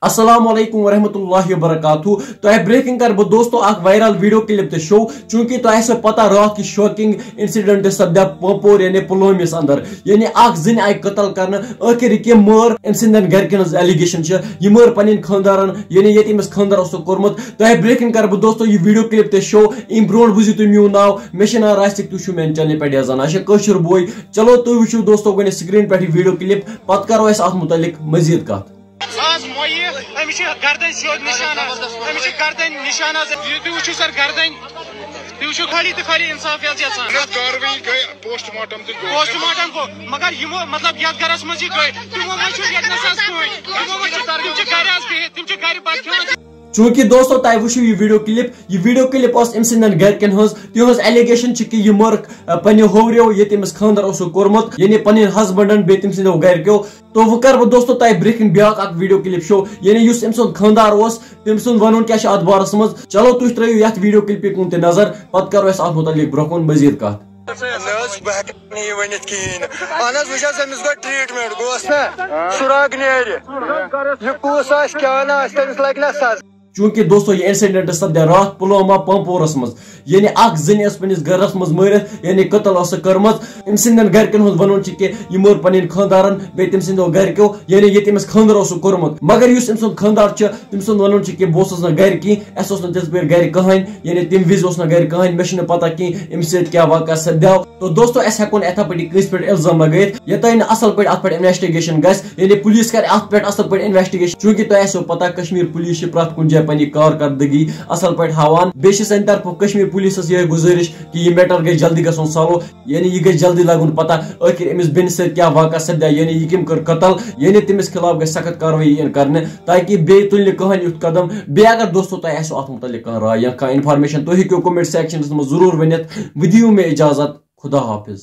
अस्सलाम वालेकुम वरहमतुल्लाहि वबरकातुहू। तो ब्रेकिंग कर बह दोस्तों वायरल वीडियो क्लिप तो शो चूंकि तो पता रात की शॉकिंग इंसिडेंट सपदा पपोर यानी पुलवामिस अंदर यानी जिन आई कत्ल कर आखिर यह मर अम सदन गरकन एलिगेशन यह मर पन खानदारन यानी ये तमिस खानदार कोर्मुत। तो ब्रेकिंग कर बह दोस्तों यह वीडियो क्लिप तो शो अम ब्रो बुझू तुम मो नाव मे नाव राशिक तुम मेन चैनल पे यजान कशर बोय। चलो तुम वो दोस्तों गो स्क्रीन पे वीडियो क्लिप पत करो अत मुतलिक मजीद कत। गर्दन सियोद निशाना गर्दन निशाना सर गर्दन खाली तो खाली इंसाफ कार्रवाई गई पोस्टमार्टम को मगर यमो मतलब यथ गरस मज गई तमो चूंकि दोस्तों तुम वो यह वीडियो क्लिप अम सदन गरकन तिहज एलिगेशन कि यह मर पन्ने होवरियो ये तमिस खानदार कोर्मुत यानी पन हस्बैंडन बे तम सदो गरको। तो वह कर दोस्तों तुम ब्रेकिंग ब्या वीडियो क्लिप शो यानी अम सुंद खानदार तम सुंद वन क्या अत बारस मज। चलो तुम त्रो ये वीडियो क्लिप कुन नजर पत करो अत मुतलिक ब्रो कुन मजीद कत। चूंकि दोस्तों ये इंसिडेंट सपदा रात पुलवामा पमपोरस मज यानी जिन पनिस गरस मज मरित यानी कत्ल कर्म अम सदन गरकन वन कि यह मर पन खानदारन बे तम सदो गरको यानी ये तमिस खानदार कोर्मुत। मगर अम सुंद खानदार तम सुंद वन कि बह गर कहीं तिज पे गर कहान यानी तम विज गर कहान मे पता कहीं अम क्या वाक़ सपद्याव। तो दोस्तों अस हेको इथा पे कस पे इल्जाम लगत योतान असल पे अत पे इन्वेस्टिगेशन यानी पुलिस कर अत पे असल पे इन्वेस्टिगेशन चूंकि तुम पता कश्मीर पुलिस प्रत कुन जाए पनी कारकर्दगी असल पे हावान बे सन तरफ कश्मीर पुलिस ये गुजारिश कि यह मैटर गई जल्दी गो सॉल्व यानी यह गई जल्दी लगन पता आखिर अमिस बेन से क्या वाक़ सपदा यानी यह कम कर कत्ल यानी तमिस खिलाफ गई सख्त कार्रवाई कर ताकि बे तुल कहान युथ कदम बे अगर दोस्तों तुम अत मुतलिक राय या इंफॉर्मेशन तुम हेको कमेंट सेक्शन में जरूर वनित। विदियो में इजाजत खुदा हाफिज।